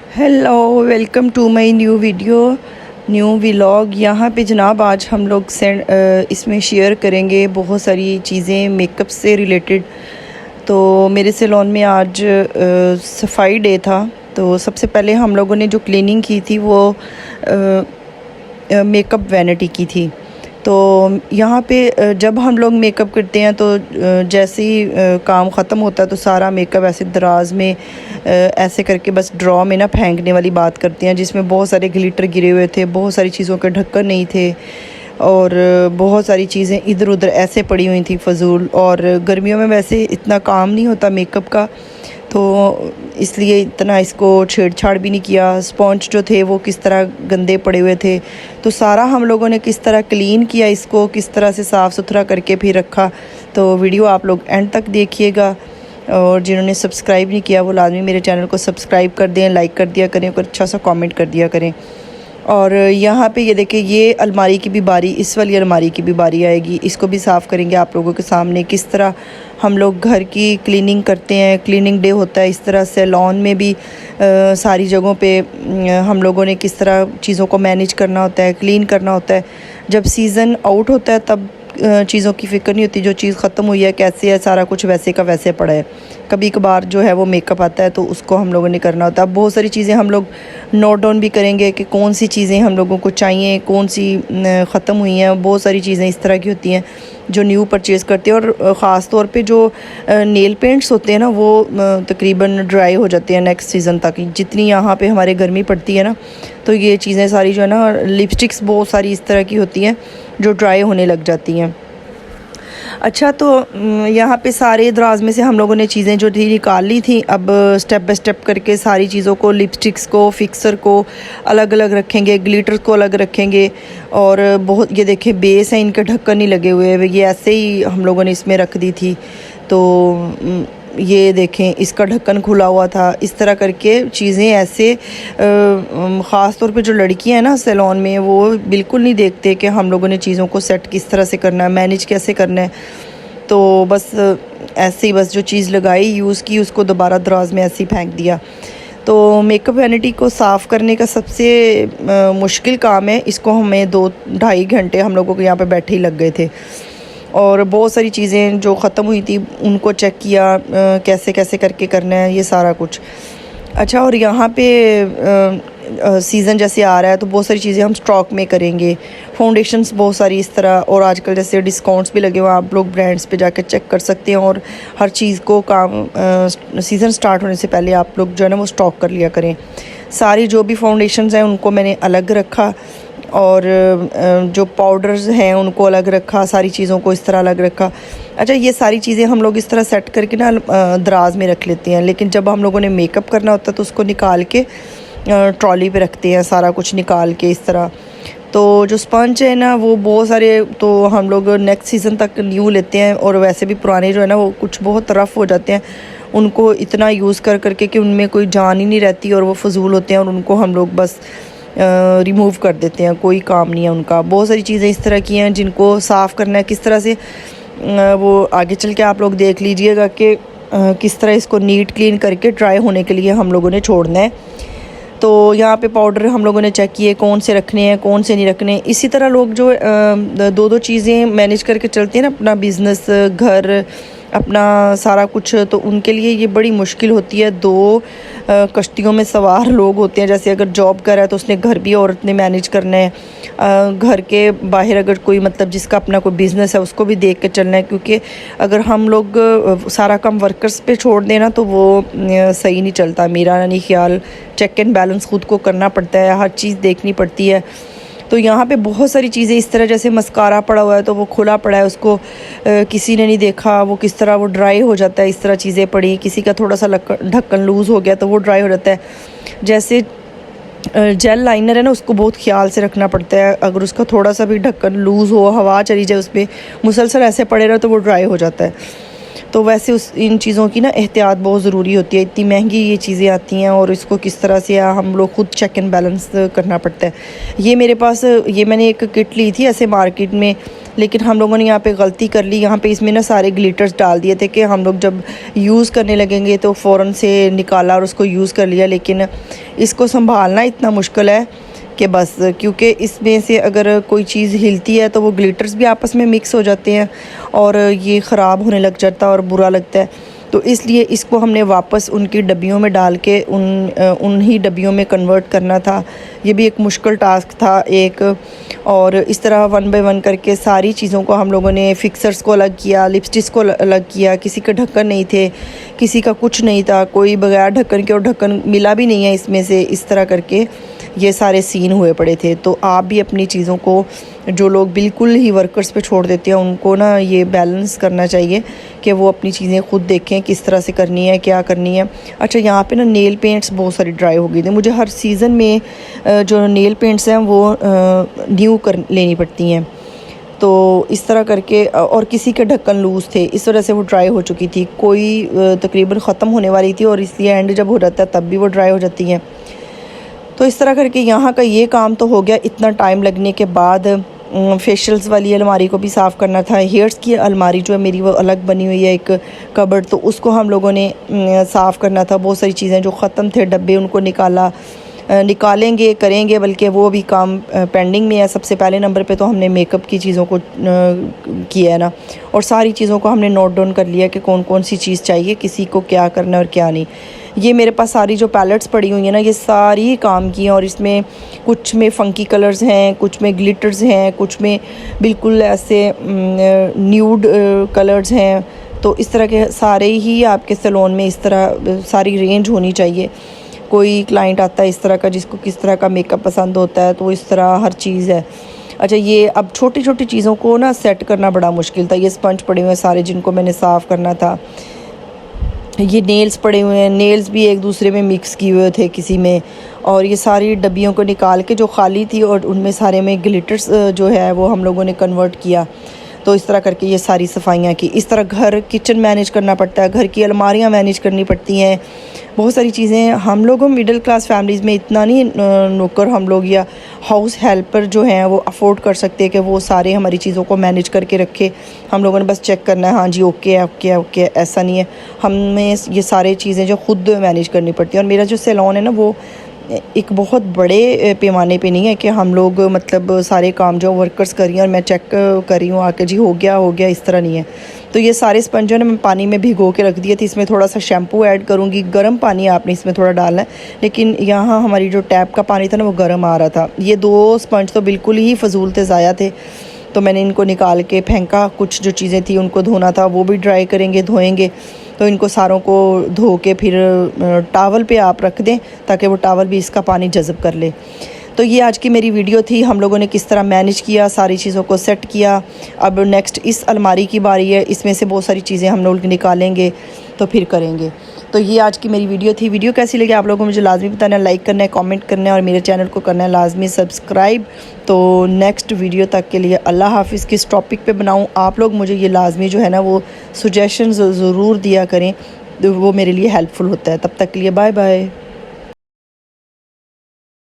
Hello, welcome to my new video, new vlog. यहाँ पे जनाब आज हम लोग इसमें शेयर करेंगे बहुत सारी चीज़ें मेकअप से रिलेटेड। तो मेरे सैलून में आज सफाई डे था। तो सबसे पहले हम लोगों ने जो क्लीनिंग की थी वो मेकअप वैनिटी की थी। तो यहाँ पे जब हम लोग मेकअप करते हैं तो जैसे ही काम ख़त्म होता है तो सारा मेकअप ऐसे दराज में ऐसे करके बस ड्रॉ में ना फेंकने वाली बात करते हैं, जिसमें बहुत सारे ग्लिटर गिरे हुए थे, बहुत सारी चीज़ों के ढक्कन नहीं थे और बहुत सारी चीज़ें इधर उधर ऐसे पड़ी हुई थी फजूल। और गर्मियों में वैसे इतना काम नहीं होता मेकअप का, तो इसलिए इतना इसको छेड़छाड़ भी नहीं किया। स्पॉन्ज जो थे वो किस तरह गंदे पड़े हुए थे, तो सारा हम लोगों ने किस तरह क्लीन किया, इसको किस तरह से साफ़ सुथरा करके फिर रखा। तो वीडियो आप लोग एंड तक देखिएगा। और जिन्होंने सब्सक्राइब नहीं किया वो लाजमी मेरे चैनल को सब्सक्राइब कर दें, लाइक कर दिया करें और अच्छा सा कमेंट कर दिया करें। और यहाँ पे ये देखिए, ये अलमारी की भी बारी, इस वाली अलमारी की भी बारी आएगी। इसको भी साफ़ करेंगे आप लोगों के सामने, किस तरह हम लोग घर की क्लीनिंग करते हैं। क्लीनिंग डे होता है, इस तरह सैलून में भी सारी जगहों पे हम लोगों ने किस तरह चीज़ों को मैनेज करना होता है, क्लीन करना होता है। जब सीज़न आउट होता है तब चीज़ों की फ़िक्र नहीं होती, जो चीज़ ख़त्म हुई है कैसे है, सारा कुछ वैसे का वैसे पड़ा है। कभी कभार जो है वो मेकअप आता है तो उसको हम लोगों ने करना होता है। बहुत सारी चीज़ें हम लोग नोट डाउन भी करेंगे कि कौन सी चीज़ें हम लोगों को चाहिए, कौन सी ख़त्म हुई हैं। बहुत सारी चीज़ें इस तरह की होती हैं जो न्यू परचेज़ करते हैं। और ख़ास तौर पे जो नेल पेंट्स होते हैं ना, वो तकरीबन ड्राई हो जाते हैं नेक्स्ट सीज़न तक। जितनी यहाँ पे हमारे गर्मी पड़ती है ना, तो ये चीज़ें सारी जो है ना, लिपस्टिक्स बहुत सारी इस तरह की होती हैं जो ड्राई होने लग जाती हैं। अच्छा, तो यहाँ पे सारे दराज में से हम लोगों ने चीज़ें जो थी निकाल ली थी। अब स्टेप बाय स्टेप करके सारी चीज़ों को, लिपस्टिक्स को, फिक्सर को अलग अलग रखेंगे, ग्लिटर को अलग रखेंगे। और बहुत ये देखें, बेस है, इनके ढक्कन नहीं लगे हुए, ये ऐसे ही हम लोगों ने इसमें रख दी थी। तो ये देखें, इसका ढक्कन खुला हुआ था। इस तरह करके चीज़ें ऐसे ख़ास तौर पे जो लड़कियां हैं ना सैलून में, वो बिल्कुल नहीं देखते कि हम लोगों ने चीज़ों को सेट किस तरह से करना है, मैनेज कैसे करना है। तो बस ऐसे ही बस जो चीज़ लगाई, यूज़ की, उसको दोबारा दराज में ऐसे ही फेंक दिया। तो मेकअप वैनिटी को साफ़ करने का सबसे मुश्किल काम है। इसको हमें 2-2.5 घंटे हम लोगों को यहाँ पे बैठे ही लग गए थे। और बहुत सारी चीज़ें जो ख़त्म हुई थी उनको चेक किया, कैसे कैसे करके करना है ये सारा कुछ। अच्छा, और यहाँ पे सीज़न जैसे आ रहा है तो बहुत सारी चीज़ें हम स्टॉक में करेंगे। फाउंडेशंस बहुत सारी इस तरह, और आजकल जैसे डिस्काउंट्स भी लगे हुए हैं, आप लोग ब्रांड्स पे जाकर चेक कर सकते हैं। और हर चीज़ को सीज़न स्टार्ट होने से पहले आप लोग जो है ना वो स्टॉक कर लिया करें। सारी जो भी फाउंडेशंस हैं उनको मैंने अलग रखा, और जो पाउडर्स हैं उनको अलग रखा, सारी चीज़ों को इस तरह अलग रखा। अच्छा, ये सारी चीज़ें हम लोग इस तरह सेट करके ना दराज में रख लेते हैं, लेकिन जब हम लोगों ने मेकअप करना होता है तो उसको निकाल के ट्रॉली पे रखते हैं, सारा कुछ निकाल के इस तरह। तो जो स्पंज है ना, वो बहुत सारे तो हम लोग नेक्स्ट सीज़न तक न्यू लेते हैं, और वैसे भी पुराने जो है ना वो कुछ बहुत रफ़ हो जाते हैं। उनको इतना यूज़ कर करके कि उनमें कोई जान ही नहीं रहती और वो फजूल होते हैं, और उनको हम लोग बस रिमूव कर देते हैं, कोई काम नहीं है उनका। बहुत सारी चीज़ें इस तरह की हैं जिनको साफ़ करना है किस तरह से, वो आगे चल के आप लोग देख लीजिएगा कि किस तरह इसको नीट क्लीन करके ड्राई होने के लिए हम लोगों ने छोड़ना है। तो यहाँ पे पाउडर हम लोगों ने चेक किए कौन से रखने हैं, कौन से नहीं रखने। इसी तरह लोग जो 2-2 चीज़ें मैनेज करके चलते हैं ना, अपना बिज़नेस, घर, अपना सारा कुछ, तो उनके लिए ये बड़ी मुश्किल होती है। 2 कश्तियों में सवार लोग होते हैं। जैसे अगर जॉब कर रहा है तो उसने घर भी औरत ने मैनेज करना है, घर के बाहर अगर कोई मतलब जिसका अपना कोई बिज़नेस है उसको भी देख के चलना है। क्योंकि अगर हम लोग सारा काम वर्कर्स पे छोड़ दें ना तो वो सही नहीं चलता, मेरा नहीं ख्याल। चेक एंड बैलेंस खुद को करना पड़ता है, हर चीज़ देखनी पड़ती है। तो यहाँ पे बहुत सारी चीज़ें इस तरह, जैसे मस्कारा पड़ा हुआ है तो वो खुला पड़ा है, उसको किसी ने नहीं देखा, वो किस तरह वो ड्राई हो जाता है। इस तरह चीज़ें पड़ी, किसी का थोड़ा सा ढक्कन लूज़ हो गया तो वो ड्राई हो जाता है। जैसे जेल लाइनर है ना, उसको बहुत ख्याल से रखना पड़ता है। अगर उसका थोड़ा सा भी ढक्कन लूज़ हो, हवा चली जाए उस पर, मुसलसल ऐसे पड़े रहे तो वो ड्राई हो जाता है। तो वैसे इन चीज़ों की ना एहतियात बहुत ज़रूरी होती है। इतनी महंगी ये चीज़ें आती हैं और इसको किस तरह से हम लोग खुद चेक एंड बैलेंस करना पड़ता है। ये मेरे पास, ये मैंने एक किट ली थी ऐसे मार्केट में, लेकिन हम लोगों ने यहाँ पे गलती कर ली। यहाँ पे इसमें ना सारे ग्लिटर्स डाल दिए थे कि हम लोग जब यूज़ करने लगेंगे तो फ़ौरन से निकाला और उसको यूज़ कर लिया। लेकिन इसको संभालना इतना मुश्किल है कि बस, क्योंकि इसमें से अगर कोई चीज़ हिलती है तो वो ग्लिटर्स भी आपस में मिक्स हो जाते हैं और ये ख़राब होने लग जाता है और बुरा लगता है। तो इसलिए इसको हमने वापस उनकी डब्बियों में डाल के उन्हीं डब्बियों में कन्वर्ट करना था। ये भी एक मुश्किल टास्क था एक। और इस तरह 1 बाय 1 करके सारी चीज़ों को हम लोगों ने, फिक्सर्स को अलग किया, लिपस्टिक्स को अलग किया। किसी के ढक्कन नहीं थे, किसी का कुछ नहीं था, कोई बगैर ढक्कन के, और ढक्कन मिला भी नहीं है इसमें से। इस तरह करके ये सारे सीन हुए पड़े थे। तो आप भी अपनी चीज़ों को, जो लोग बिल्कुल ही वर्कर्स पे छोड़ देते हैं, उनको ना ये बैलेंस करना चाहिए कि वो अपनी चीज़ें खुद देखें किस तरह से करनी है, क्या करनी है। अच्छा, यहाँ पे ना नेल पेंट्स बहुत सारी ड्राई हो गई थी। मुझे हर सीज़न में जो नेल पेंट्स हैं वो न्यू कर लेनी पड़ती हैं। तो इस तरह करके, और किसी के ढक्कन लूज़ थे, इस वजह से वो ड्राई हो चुकी थी। कोई तकरीबन ख़त्म होने वाली थी और इसलिए एंड जब हो जाता है तब भी वो ड्राई हो जाती हैं। तो इस तरह करके यहाँ का ये काम तो हो गया। इतना टाइम लगने के बाद फेशियल्स वाली अलमारी को भी साफ़ करना था। हेयर्स की अलमारी जो है मेरी, वो अलग बनी हुई है एक कबर्ड, तो उसको हम लोगों ने साफ़ करना था। बहुत सारी चीज़ें जो ख़त्म थे, डब्बे, उनको निकालेंगे, करेंगे, बल्कि वो भी काम पेंडिंग में है। सबसे पहले नंबर पे तो हमने मेकअप की चीज़ों को किया है ना, और सारी चीज़ों को हमने नोट डाउन कर लिया कि कौन कौन सी चीज़ चाहिए, किसी को क्या करना है और क्या नहीं। ये मेरे पास सारी जो पैलेट्स पड़ी हुई हैं ना, ये सारी काम की हैं, और इसमें कुछ में फ़ंकी कलर्स हैं, कुछ में ग्लिटर्स हैं, कुछ में बिल्कुल ऐसे न्यूड कलर्स हैं। तो इस तरह के सारे ही आपके सैलून में इस तरह सारी रेंज होनी चाहिए। कोई क्लाइंट आता है इस तरह का, जिसको किस तरह का मेकअप पसंद होता है, तो इस तरह हर चीज़ है। अच्छा, ये अब छोटी छोटी चीज़ों को ना सेट करना बड़ा मुश्किल था। ये स्पंज पड़े हुए हैं सारे, जिनको मैंने साफ़ करना था। ये नेल्स पड़े हुए हैं, नेल्स भी एक दूसरे में मिक्स किए हुए थे किसी में। और ये सारी डब्बियों को निकाल के जो खाली थी, और उनमें सारे में ग्लिटर्स जो है वो हम लोगों ने कन्वर्ट किया। तो इस तरह करके ये सारी सफाइयाँ की। इस तरह घर, किचन मैनेज करना पड़ता है, घर की अलमारियाँ मैनेज करनी पड़ती हैं, बहुत सारी चीज़ें। हम लोगों मिडिल क्लास फैमिलीज़ में इतना नहीं नौकर हम लोग या हाउस हेल्पर जो हैं वो अफोर्ड कर सकते हैं कि वो सारे हमारी चीज़ों को मैनेज करके रखे। हम लोगों ने बस चेक करना है, हाँ जी ओके है, ओके है, ओके है, ऐसा नहीं है। हमें ये सारे चीज़ें जो खुद मैनेज करनी पड़ती हैं। और मेरा जो सैलून है ना, वो एक बहुत बड़े पैमाने पे नहीं है कि हम लोग मतलब सारे काम जो वर्कर्स कर रही हैं और मैं चेक कर रही हूँ आके, जी हो गया, इस तरह नहीं है। तो ये सारे स्पंज ने मैं पानी में भिगो के रख दिए थे। इसमें थोड़ा सा शैम्पू ऐड करूँगी, गर्म पानी आपने इसमें थोड़ा डालना है, लेकिन यहाँ हमारी जो टैप का पानी था ना, वो गर्म आ रहा था। ये 2 स्पंज तो बिल्कुल ही फजूल थे, ज़ाया थे, तो मैंने इनको निकाल के फेंका। कुछ जो चीज़ें थी उनको धोना था, वो भी ड्राई करेंगे, धोएंगे। तो इनको सारों को धो के फिर टावल पे आप रख दें, ताकि वो टावल भी इसका पानी जज़ब कर ले। तो ये आज की मेरी वीडियो थी, हम लोगों ने किस तरह मैनेज किया, सारी चीज़ों को सेट किया। अब नेक्स्ट इस अलमारी की बारी है, इसमें से बहुत सारी चीज़ें हम लोग निकालेंगे, तो फिर करेंगे। तो ये आज की मेरी वीडियो थी। वीडियो कैसी लगी आप लोगों को मुझे लाजमी बताना है, लाइक करना है, कमेंट करना है, और मेरे चैनल को करना है लाजमी सब्सक्राइब। तो नेक्स्ट वीडियो तक के लिए अल्लाह हाफिज़। किस टॉपिक पे बनाऊँ, आप लोग मुझे ये लाजमी जो है ना वो सजेशन ज़रूर दिया करें, तो वो मेरे लिए हेल्पफुल होता है। तब तक के लिए बाय बाय।